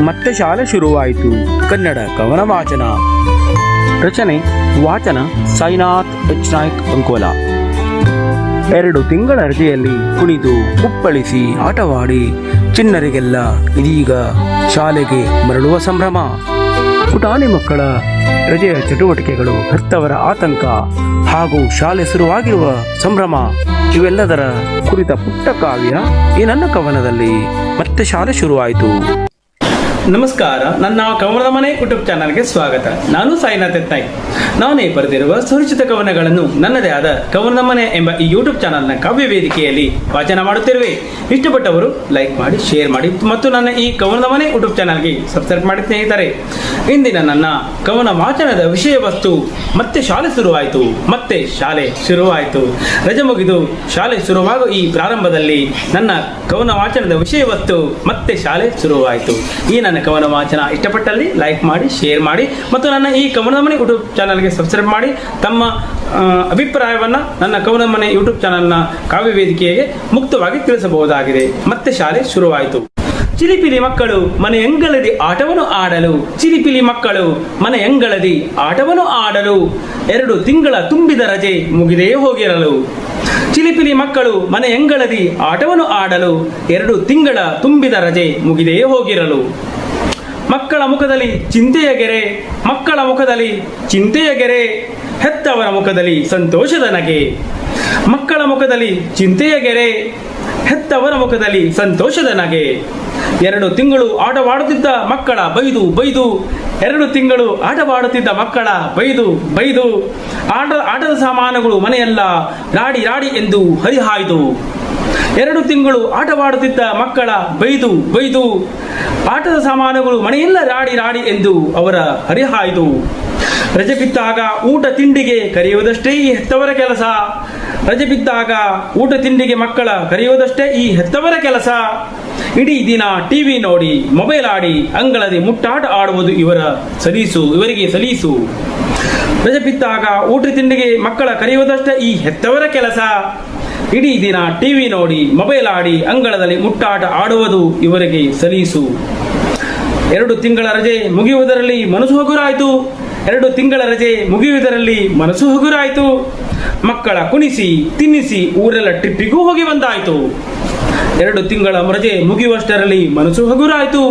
ಮತ್ತೆ ಶಾಲೆ ಶುರುವಾಯಿತು. ಕನ್ನಡ ಕವನ ವಾಚನ. ರಚನೆ ವಾಚನ ಸಾಯಿನಾಥ್ ಎಚ್ ನಾಯ್ಕ್ ಅಂಕೋಲ. 2 ತಿಂಗಳ ರಜೆಯಲ್ಲಿ ಕುಣಿದು ಕುಪ್ಪಳಿಸಿ ಆಟವಾಡಿ ಚಿಣ್ಣರಿಗೆಲ್ಲ ಇದೀಗ ಶಾಲೆಗೆ ಮರಳುವ ಸಂಭ್ರಮ. ಪುಟಾಣಿ ಮಕ್ಕಳ ರಜೆಯ ಚಟುವಟಿಕೆಗಳು, ಹೆತ್ತವರ ಆತಂಕ ಹಾಗೂ ಶಾಲೆ ಶುರುವಾಗಿರುವ ಸಂಭ್ರಮ ಇವೆಲ್ಲದರ ಕುರಿತ ಪುಟ್ಟ ಕಾವ್ಯ ಈ ನನ್ನ ಕವನದಲ್ಲಿ. ಮತ್ತೆ ಶಾಲೆ ಶುರುವಾಯಿತು. ನಮಸ್ಕಾರ, ನನ್ನ ಕವನದ ಮನೆ ಯೂಟ್ಯೂಬ್ ಚಾನಲ್ಗೆ ಸ್ವಾಗತ. ನಾನು ಸಾಯಿನಾಥ್ ಎಚ್ ನಾಯ್ಕ್. ನಾನೇ ಬರೆದಿರುವ ಸುರಕ್ಷಿತ ಕವನಗಳನ್ನು ನನ್ನದೇ ಆದ ಕವನದ ಮನೆ ಎಂಬ ಈ ಯೂಟ್ಯೂಬ್ ಚಾನಲ್ನ ಕಾವ್ಯ ವೇದಿಕೆಯಲ್ಲಿ ವಾಚನ ಮಾಡುತ್ತಿರುವೆ. ಇಷ್ಟಪಟ್ಟವರು ಲೈಕ್ ಮಾಡಿ, ಶೇರ್ ಮಾಡಿ ಮತ್ತು ನನ್ನ ಈ ಕವನದ ಮನೆ ಯೂಟ್ಯೂಬ್ ಚಾನಲ್ಗೆ ಸಬ್ಸ್ಕ್ರೈಬ್ ಮಾಡಿ ಸ್ನೇಹಿತರೆ. ಇಂದಿನ ನನ್ನ ಕವನ ವಾಚನದ ವಿಷಯ ವಸ್ತು ಮತ್ತೆ ಶಾಲೆ ಶುರುವಾಯಿತು. ಮತ್ತೆ ಶಾಲೆ ಶುರುವಾಯಿತು. ರಜೆ ಮುಗಿದು ಶಾಲೆ ಶುರುವಾಗುವ ಈ ಪ್ರಾರಂಭದಲ್ಲಿ ನನ್ನ ಕವನ ವಾಚನದ ವಿಷಯ ವಸ್ತು ಮತ್ತೆ ಶಾಲೆ ಶುರುವಾಯಿತು. ಈ ನನ್ನ ಕವನ ವಾಚನ ಇಷ್ಟಪಟ್ಟಲ್ಲಿ ಲೈಕ್ ಮಾಡಿ, ಶೇರ್ ಮಾಡಿ ಮತ್ತು ನನ್ನ ಈ ಕವನದ ಮನೆ ಯೂಟ್ಯೂಬ್ ಚಾನಲ್ಗೆ ಸಬ್ಸ್ಕ್ರೈಬ್ ಮಾಡಿ ತಮ್ಮ ಅಭಿಪ್ರಾಯವನ್ನು ನನ್ನ ಕವನದ ಮನೆ ಯೂಟ್ಯೂಬ್ ಚಾನಲ್ನ ಕಾವ್ಯ ವೇದಿಕೆಗೆ ಮುಕ್ತವಾಗಿ ತಿಳಿಸಬಹುದಾಗಿದೆ. ಮತ್ತೆ ಶಾಲೆ ಶುರುವಾಯಿತು. ಚಿಲಿಪಿಲಿ ಮಕ್ಕಳು ಮನೆಯಂಗಳದಿ ಆಟವನ್ನು ಆಡಲು, ಚಿಲಿಪಿಲಿ ಮಕ್ಕಳು ಮನೆಯಂಗಳದಿ ಆಟವನ್ನು ಆಡಲು 2 ತಿಂಗಳ ತುಂಬಿದ ರಜೆ ಮುಗಿದೇ ಹೋಗಿರಲು. ಚಿಲಿಪಿಲಿ ಮಕ್ಕಳು ಮನೆಯಂಗಳದಿ ಆಟವನ್ನು ಆಡಲು 2 ತಿಂಗಳ ತುಂಬಿದ ರಜೆ ಮುಗಿದೇ ಹೋಗಿರಲು. ಮಕ್ಕಳ ಮುಖದಲ್ಲಿ ಚಿಂತೆಯ ಗೆರೆ, ಮಕ್ಕಳ ಮುಖದಲ್ಲಿ ಚಿಂತೆಯ ಗೆರೆ, ಹೆತ್ತವರ ಮುಖದಲ್ಲಿ ಸಂತೋಷದ ನಗೆ. ಮಕ್ಕಳ ಮುಖದಲ್ಲಿ ಚಿಂತೆಯ ಗೆರೆ, ಹೆತ್ತವರ ಮುಖದಲ್ಲಿ ಸಂತೋಷದ ನಗೆ. 2 ತಿಂಗಳು ಆಟವಾಡುತ್ತಿದ್ದ ಮಕ್ಕಳ ಬೈದು ಬೈದು, 2 ತಿಂಗಳು ಆಟವಾಡುತ್ತಿದ್ದ ಮಕ್ಕಳ ಬೈದು ಬೈದು, ಆಟದ ಸಾಮಾನುಗಳು ಮನೆಯೆಲ್ಲ ರಾಡಿ ರಾಡಿ ಎಂದು ಹರಿಹಾಯ್ದು. 2 ತಿಂಗಳು ಆಟವಾಡುತ್ತಿದ್ದ ಮಕ್ಕಳ ಬೈದು ಬೈದು, ಆಟದ ಸಾಮಾನುಗಳು ಮನೆಯೆಲ್ಲ ರಾಡಿ ರಾಡಿ ಎಂದು ಅವರ ಹರಿಹಾಯ್ದು. ರಜೆ ಬಿದ್ದಾಗ ಊಟ ತಿಂಡಿಗೆ ಕರೆಯುವುದಷ್ಟೇ ಈ ಹೆತ್ತವರ ಕೆಲಸ. ರಜೆ ಬಿದ್ದಾಗ ಊಟ ತಿಂಡಿಗೆ ಮಕ್ಕಳ ಕರೆಯುವುದಷ್ಟೇ ಈ ಹೆತ್ತವರ ಕೆಲಸ. ಇಡೀ ದಿನ ಟಿವಿ ನೋಡಿ, ಮೊಬೈಲ್ ಆಡಿ, ಅಂಗಳದಿ ಮುಟ್ಟಾಟ ಆಡುವುದು ಇವರಿಗೆ ಸಲೀಸು. ರಜೆ ಬಿದ್ದಾಗ ಊಟ ತಿಂಡಿಗೆ ಮಕ್ಕಳ ಕರೆಯುವುದಷ್ಟೇ ಈ ಹೆತ್ತವರ ಕೆಲಸ. ಇಡೀ ದಿನ ಟಿವಿ ನೋಡಿ, ಮೊಬೈಲ್ ಆಡಿ, ಅಂಗಳದಲ್ಲಿ ಮುಟ್ಟಾಟ ಆಡುವುದು ಇವರಿಗೆ ಸಲೀಸು. 2 ತಿಂಗಳ ರಜೆ ಮುಗಿಯುವುದರಲ್ಲಿ ಮನಸ್ಸು ಹಗುರಾಯಿತು. 2 ತಿಂಗಳ ರಜೆ ಮುಗಿಯುವುದರಲ್ಲಿ ಮನಸ್ಸು ಹಗುರಾಯಿತು. ಮಕ್ಕಳ ಕುಣಿಸಿ ತಿನ್ನಿಸಿ ಊರೆಲ್ಲ ಟ್ರಿಪ್ಪಿಗೂ ಹೋಗಿ ಬಂದಾಯಿತು. 2 ತಿಂಗಳ ರಜೆ ಮುಗಿಯುವಷ್ಟರಲ್ಲಿ ಮನಸ್ಸು ಹಗುರಾಯಿತು.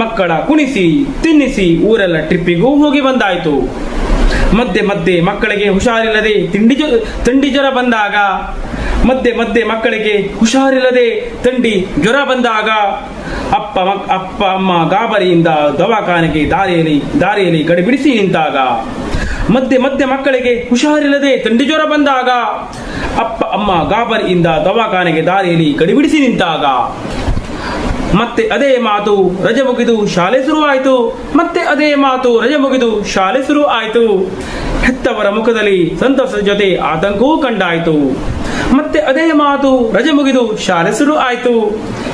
ಮಕ್ಕಳ ಕುಣಿಸಿ ತಿನ್ನಿಸಿ ಊರೆಲ್ಲ ಟ್ರಿಪ್ಪಿಗೂ ಹೋಗಿ ಬಂದಾಯಿತು. ಮಧ್ಯೆ ಮಧ್ಯೆ ಮಕ್ಕಳಿಗೆ ಹುಷಾರಿಲ್ಲದೆ ಥಂಡಿ ಜ್ವರ ಬಂದಾಗ, ಮಧ್ಯೆ ಮಧ್ಯೆ ಮಕ್ಕಳಿಗೆ ಹುಷಾರಿಲ್ಲದೆ ಥಂಡಿ ಜ್ವರ ಬಂದಾಗ ಅಪ್ಪ ಅಮ್ಮ ಗಾಬರಿಯಿಂದ ದವಾಖಾನೆಗೆ ದಾರಿಯಲ್ಲಿ ಗಡಿಬಿಡಿಸಿ ನಿಂತಾಗ, ಮಧ್ಯೆ ಮಧ್ಯೆ ಮಕ್ಕಳಿಗೆ ಹುಷಾರಿಲ್ಲದೆ ಥಂಡಿ ಜ್ವರ ಬಂದಾಗ ಅಪ್ಪ ಅಮ್ಮ ಗಾಬರಿಯಿಂದ ದವಾಖಾನೆಗೆ ದಾರಿಯಲ್ಲಿ ಗಡಿಬಿಡಿಸಿ ನಿಂತಾಗ, ಮತ್ತೆ ಅದೇ ಮಾತು ರಜೆ ಮುಗಿದು ಶಾಲೆ ಶುರುವಾಯಿತು. ಮತ್ತೆ ಅದೇ ಮಾತು ರಜೆ ಮುಗಿದು ಶಾಲೆ ಶುರು ಆಯಿತು. ಹೆತ್ತವರ ಮುಖದಲ್ಲಿ ಸಂತಸದ ಜೊತೆ ಆತಂಕವೂ ಕಂಡಾಯಿತು. ಮತ್ತೆ ಅದೇ ಮಾತು ರಜೆ ಮುಗಿದು ಶಾಲೆ ಶುರು ಆಯಿತು.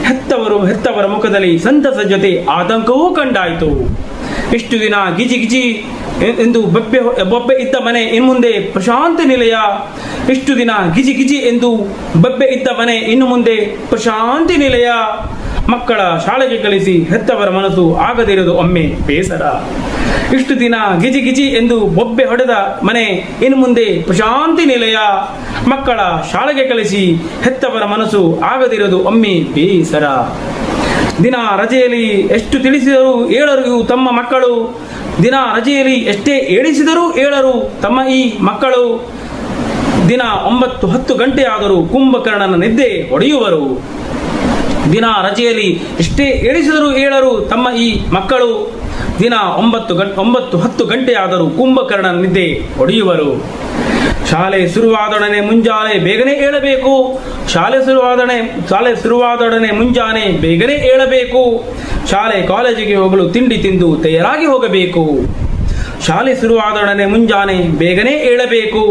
ಹೆತ್ತವರ ಮುಖದಲ್ಲಿ ಸಂತಸದ ಜೊತೆ ಆತಂಕವೂ ಕಂಡಾಯಿತು. ಇಷ್ಟು ದಿನ ಗಿಜಿ ಗಿಜಿ ಎಂದು ಬೊಬ್ಬೆ ಇದ್ದ ಮನೆ ಇನ್ನು ಮುಂದೆ ಪ್ರಶಾಂತ ನಿಲಯ. ಇಷ್ಟು ದಿನ ಗಿಜಿ ಗಿಜಿ ಎಂದು ಬೊಬ್ಬೆ ಇದ್ದ ಮನೆ ಇನ್ನು ಮುಂದೆ ಪ್ರಶಾಂತಿ ನಿಲಯ. ಮಕ್ಕಳ ಶಾಲೆಗೆ ಕಳಿಸಿ ಹೆತ್ತವರ ಮನಸ್ಸು ಆಗದಿರೋದು ಒಮ್ಮೆ ಬೇಸರ. ಇಷ್ಟು ದಿನ ಗಿಜಿ ಗಿಜಿ ಎಂದು ಬೊಬ್ಬೆ ಹೊಡೆದ ಮನೆ ಇನ್ನು ಮುಂದೆ ಪ್ರಶಾಂತಿ ನಿಲಯ. ಮಕ್ಕಳ ಶಾಲೆಗೆ ಕಳಿಸಿ ಹೆತ್ತವರ ಮನಸ್ಸು ಆಗದಿರೋದು ಒಮ್ಮೆ ಬೇಸರ. ದಿನ ರಜೆಯಲ್ಲಿ ಎಷ್ಟು ತಿಳಿಸಿದರೂ ಏಳರು ತಮ್ಮ ಮಕ್ಕಳು. ದಿನ ರಜೆಯಲ್ಲಿ ಎಷ್ಟೇ ಏಳಿಸಿದರೂ ಏಳರು ತಮ್ಮ ಈ ಮಕ್ಕಳು. ದಿನ 9-10 ಗಂಟೆ ಆದರೂ ಕುಂಭಕರ್ಣನ ನಿದ್ದೆ ಹೊಡೆಯುವರು. ದಿನ ರಜೆಯಲ್ಲಿ ಎಷ್ಟೇ ಏಳಿಸಿದರೂ ಏಳರು ತಮ್ಮ ಈ ಮಕ್ಕಳು. ದಿನ 9-10 ಗಂಟೆ ಆದರೂ ಕುಂಭಕರ್ಣನ ನಿದ್ದೆ ಹೊಡೆಯುವರು. ಶಾಲೆ ಶುರುವಾದೊಡನೆ ಮುಂಜಾನೆ ಬೇಗನೆ ಏಳಬೇಕು. ಶಾಲೆ ಶುರುವಾದೊಡನೆ ಮುಂಜಾನೆ ಬೇಗನೆ ಏಳಬೇಕು. ಶಾಲೆ ಕಾಲೇಜಿಗೆ ಹೋಗಲು ತಿಂಡಿ ತಿಂದು ತಯಾರಾಗಿ ಹೋಗಬೇಕು. ಶಾಲೆ ಶುರುವಾದೊಡನೆ ಮುಂಜಾನೆ ಬೇಗನೆ ಏಳಬೇಕು.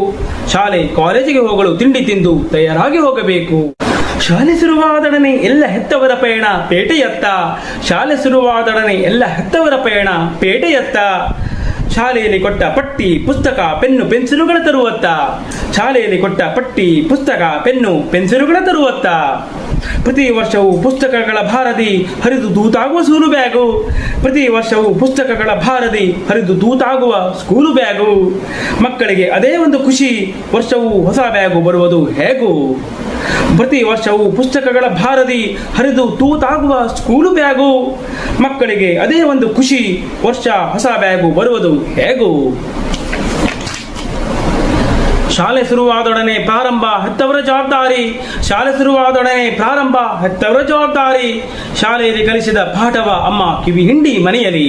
ಶಾಲೆ ಕಾಲೇಜಿಗೆ ಹೋಗಲು ತಿಂಡಿ ತಿಂದು ತಯಾರಾಗಿ ಹೋಗಬೇಕು. ಶಾಲೆ ಶುರುವಾದೊಡನೆ ಎಲ್ಲ ಹೆತ್ತವರ ಪಯಣ ಪೇಟೆಯತ್ತ. ಶಾಲೆ ಶುರುವಾದೊಡನೆ ಎಲ್ಲ ಹೆತ್ತವರ ಪಯಣ ಪೇಟೆಯತ್ತ. ಶಾಲೆಯಲ್ಲಿ ಕೊಟ್ಟ ಪಟ್ಟಿ ಪುಸ್ತಕ ಪೆನ್ನು ಪೆನ್ಸಿಲುಗಳ ತರುವತ್ತ. ಶಾಲೆಯಲ್ಲಿ ಕೊಟ್ಟ ಪಟ್ಟಿ ಪುಸ್ತಕ ಪೆನ್ನು ಪೆನ್ಸಿಲುಗಳ ತರುವತ್ತ. ಪ್ರತಿ ವರ್ಷವೂ ಪುಸ್ತಕಗಳ ಭಾರದಿ ಹರಿದು ದೂತಾಗುವ ಸ್ಕೂಲು ಬ್ಯಾಗು. ಪ್ರತಿ ವರ್ಷವೂ ಪುಸ್ತಕಗಳ ಭಾರದಿ ಹರಿದು ದೂತಾಗುವ ಸ್ಕೂಲು ಬ್ಯಾಗು. ಮಕ್ಕಳಿಗೆ ಅದೇ ಒಂದು ಖುಷಿ, ವರ್ಷವೂ ಹೊಸ ಬ್ಯಾಗು ಬರುವುದು ಹೇಗೂ. ಪ್ರತಿ ವರ್ಷವೂ ಪುಸ್ತಕಗಳ ಭಾರದಿ ಹರಿದು ತೂತಾಗುವ ಸ್ಕೂಲು ಬ್ಯಾಗು. ಮಕ್ಕಳಿಗೆ ಅದೇ ಒಂದು ಖುಷಿ, ವರ್ಷ ಹೊಸ ಬ್ಯಾಗು ಬರುವುದು ಹೇಗೂ. ಶಾಲೆ ಶುರುವಾದೊಡನೆ ಪ್ರಾರಂಭ ಹೆತ್ತವರ ಜವಾಬ್ದಾರಿ. ಶಾಲೆ ಶುರುವಾದೊಡನೆ ಪ್ರಾರಂಭ ಹೆತ್ತವರ ಜವಾಬ್ದಾರಿ. ಶಾಲೆಯಲ್ಲಿ ಕಲಿಸಿದ ಪಾಠವ ಅಮ್ಮ ಕಿವಿ ಹಿಂಡಿ ಮನೆಯಲ್ಲಿ.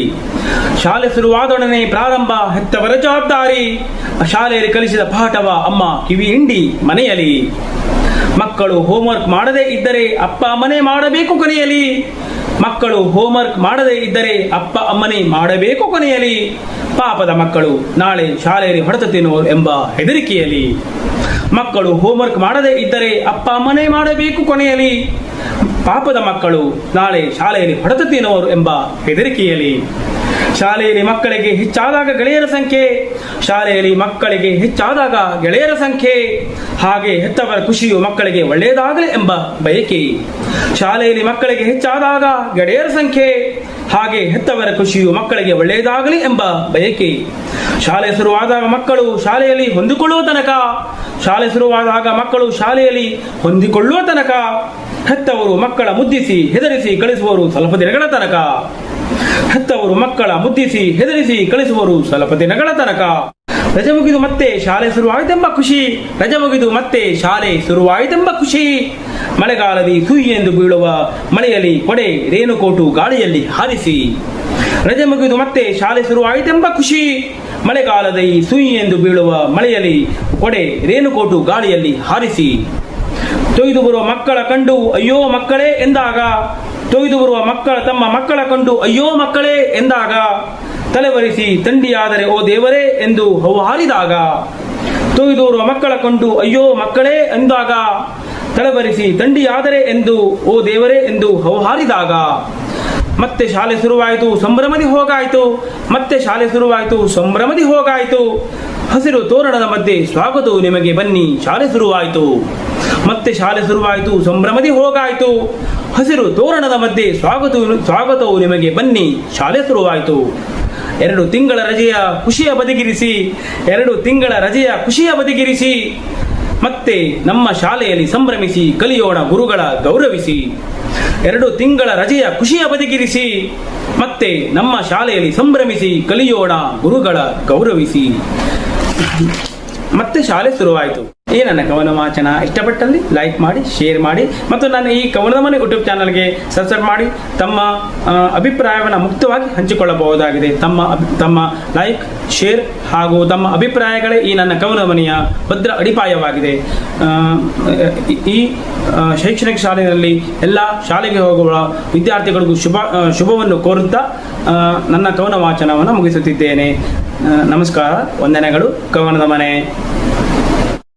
ಶಾಲೆ ಶುರುವಾದೊಡನೆ ಪ್ರಾರಂಭ ಹೆತ್ತವರ ಜವಾಬ್ದಾರಿ. ಶಾಲೆಯಲ್ಲಿ ಕಲಿಸಿದ ಪಾಠವ ಅಮ್ಮ ಕಿವಿ ಹಿಂಡಿ ಮನೆಯಲ್ಲಿ. ಮಕ್ಕಳು ಹೋಮ್ವರ್ಕ್ ಮಾಡದೇ ಇದ್ದರೆ ಅಪ್ಪ ಅಮ್ಮನೇ ಮಾಡಬೇಕು ಕೊನೆಯಲ್ಲಿ. ಮಕ್ಕಳು ಹೋಮ್ವರ್ಕ್ ಮಾಡದೇ ಇದ್ದರೆ ಅಪ್ಪ ಅಮ್ಮನೇ ಮಾಡಬೇಕು ಕೊನೆಯಲ್ಲಿ. ಪಾಪದ ಮಕ್ಕಳು ನಾಳೆ ಶಾಲೆಯಲ್ಲಿ ಹೊಡೆತ ತಿನ್ನುವರು ಎಂಬ ಹೆದರಿಕೆಯಲ್ಲಿ. ಮಕ್ಕಳು ಹೋಮ್ವರ್ಕ್ ಮಾಡದೇ ಇದ್ದರೆ ಅಪ್ಪ ಅಮ್ಮನೇ ಮಾಡಬೇಕು ಕೊನೆಯಲ್ಲಿ. ಪಾಪದ ಮಕ್ಕಳು ನಾಳೆ ಶಾಲೆಯಲ್ಲಿ ಹೊಡೆತ ತಿನ್ನುವರು ಎಂಬ ಹೆದರಿಕೆಯಲ್ಲಿ. ಶಾಲೆಯಲ್ಲಿ ಮಕ್ಕಳಿಗೆ ಹೆಚ್ಚಾದಾಗ ಗೆಳೆಯರ ಸಂಖ್ಯೆ. ಶಾಲೆಯಲ್ಲಿ ಮಕ್ಕಳಿಗೆ ಹೆಚ್ಚಾದಾಗ ಗೆಳೆಯರ ಸಂಖ್ಯೆ. ಹಾಗೆ ಹೆತ್ತವರ ಖುಷಿಯು ಮಕ್ಕಳಿಗೆ ಒಳ್ಳೆಯದಾಗಲಿ ಎಂಬ ಬಯಕೆ. ಶಾಲೆಯಲ್ಲಿ ಮಕ್ಕಳಿಗೆ ಹೆಚ್ಚಾದಾಗ ಗೆಳೆಯರ ಸಂಖ್ಯೆ. ಹಾಗೆ ಹೆತ್ತವರ ಖುಷಿಯು ಮಕ್ಕಳಿಗೆ ಒಳ್ಳೆಯದಾಗಲಿ ಎಂಬ ಬಯಕೆ. ಶಾಲೆ ಶುರುವಾದಾಗ ಮಕ್ಕಳು ಶಾಲೆಯಲ್ಲಿ ಹೊಂದಿಕೊಳ್ಳುವ ತನಕ. ಶಾಲೆ ಶುರುವಾದಾಗ ಮಕ್ಕಳು ಶಾಲೆಯಲ್ಲಿ ಹೊಂದಿಕೊಳ್ಳುವ ತನಕ. ಹೆತ್ತವರು ಮಕ್ಕಳ ಮುದ್ದಿಸಿ ಹೆದರಿಸಿ ಕಳಿಸುವರು ಸ್ವಲ್ಪ ದಿನಗಳ ತನಕ. ಹೆತ್ತವರು ಮಕ್ಕಳ ಮುದ್ದಿಸಿ ಹೆದರಿಸಿ ಕಳಿಸುವರು ಸ್ವಲ್ಪ ದಿನಗಳ ತನಕ. ರಜೆ ಮುಗಿದು ಮತ್ತೆ ಶಾಲೆ ಶುರುವಾಯಿತೆಂಬ ಖುಷಿ. ರಜೆ ಮುಗಿದು ಮತ್ತೆ ಶಾಲೆ ಶುರುವಾಯಿತೆಂಬ ಖುಷಿ. ಮಳೆಗಾಲದಿ ಸುಯಿ ಎಂದು ಬೀಳುವ ಮಳೆಯಲ್ಲಿ ಕೊಡೆ ರೇನುಕೋಟು ಗಾಳಿಯಲ್ಲಿ ಹಾರಿಸಿ. ರಜೆ ಮುಗಿದು ಮತ್ತೆ ಶಾಲೆ ಶುರುವಾಯಿತೆಂಬ ಖುಷಿ. ಮಳೆಗಾಲದಿ ಸುಯಿ ಎಂದು ಬೀಳುವ ಮಳೆಯಲ್ಲಿ ಕೊಡೆ ರೇನುಕೋಟು ಗಾಳಿಯಲ್ಲಿ ಹಾರಿಸಿ. ತೊಯ್ದು ಬರುವ ಮಕ್ಕಳ ಕಂಡು ಅಯ್ಯೋ ಮಕ್ಕಳೇ ಎಂದಾಗ. ತೊಯ್ದು ಬರುವ ತಮ್ಮ ಮಕ್ಕಳ ಕಂಡು ಅಯ್ಯೋ ಮಕ್ಕಳೇ ಎಂದಾಗ. ತಲೆವರಿಸಿ ತಂಡಿಯಾದರೆ ಓ ದೇವರೇ ಎಂದು ಹವು ಹಾರಿದಾಗ. ತೊಯ್ದು ಬರುವ ಮಕ್ಕಳ ಕಂಡು ಅಯ್ಯೋ ಮಕ್ಕಳೇ ಎಂದಾಗ. ತಲೆವರಿಸಿ ತಂಡಿಯಾದರೆ ಎಂದು ಓ ದೇವರೇ ಎಂದು ಹವು ಹಾರಿದಾಗ. ಮತ್ತೆ ಶಾಲೆ ಶುರುವಾಯಿತು ಸಂಭ್ರಮದಿ ಹೋಗಾಯಿತು. ಮತ್ತೆ ಶಾಲೆ ಶುರುವಾಯಿತು ಸಂಭ್ರಮದಿ ಹೋಗಾಯಿತು. ಹಸಿರು ತೋರಣದ ಮಧ್ಯೆ ಸ್ವಾಗತವು ನಿಮಗೆ ಬನ್ನಿ ಶಾಲೆ ಶುರುವಾಯಿತು. ಮತ್ತೆ ಶಾಲೆ ಶುರುವಾಯಿತು ಸಂಭ್ರಮದಿ ಹೋಗಾಯಿತು. ಹಸಿರು ತೋರಣದ ಮಧ್ಯೆ ಸ್ವಾಗತವು ನಿಮಗೆ ಬನ್ನಿ ಶಾಲೆ ಶುರುವಾಯಿತು. 2 ತಿಂಗಳ ರಜೆಯ ಖುಷಿಯ ಬದಿಗಿರಿಸಿ. 2 ತಿಂಗಳ ರಜೆಯ ಖುಷಿಯ ಬದಿಗಿರಿಸಿ. ಮತ್ತೆ ನಮ್ಮ ಶಾಲೆಯಲ್ಲಿ ಸಂಭ್ರಮಿಸಿ ಕಲಿಯೋಣ ಗುರುಗಳ ಗೌರವಿಸಿ. 2 ತಿಂಗಳ ರಜೆಯ ಖುಷಿಯ ಬದಿಗಿರಿಸಿ. ಮತ್ತೆ ನಮ್ಮ ಶಾಲೆಯಲ್ಲಿ ಸಂಭ್ರಮಿಸಿ ಕಲಿಯೋಣ ಗುರುಗಳ ಗೌರವಿಸಿ. ಮತ್ತೆ ಶಾಲೆ ಶುರುವಾಯಿತು. ಈ ನನ್ನ ಕವನ ವಾಚನ ಇಷ್ಟಪಟ್ಟಲ್ಲಿ ಲೈಕ್ ಮಾಡಿ, ಶೇರ್ ಮಾಡಿ ಮತ್ತು ನನ್ನ ಈ ಕವನದ ಮನೆ ಯೂಟ್ಯೂಬ್ ಚಾನಲ್ಗೆ ಸಬ್ಸ್ಕ್ರೈಬ್ ಮಾಡಿ ತಮ್ಮ ಅಭಿಪ್ರಾಯವನ್ನು ಮುಕ್ತವಾಗಿ ಹಂಚಿಕೊಳ್ಳಬಹುದಾಗಿದೆ. ತಮ್ಮ ಲೈಕ್, ಶೇರ್ ಹಾಗೂ ತಮ್ಮ ಅಭಿಪ್ರಾಯಗಳೇ ಈ ನನ್ನ ಕವನದ ಮನೆಯ ಭದ್ರ ಅಡಿಪಾಯವಾಗಿದೆ. ಈ ಶೈಕ್ಷಣಿಕ ಶಾಲೆಯಲ್ಲಿ ಎಲ್ಲ ಶಾಲೆಗೆ ಹೋಗುವ ವಿದ್ಯಾರ್ಥಿಗಳಿಗೂ ಶುಭವನ್ನು ಕೋರುತ್ತಾ ನನ್ನ ಕವನ ವಾಚನವನ್ನು ಮುಗಿಸುತ್ತಿದ್ದೇನೆ. ನಮಸ್ಕಾರ, ವಂದನೆಗಳು. ಕವನದ ಮನೆ.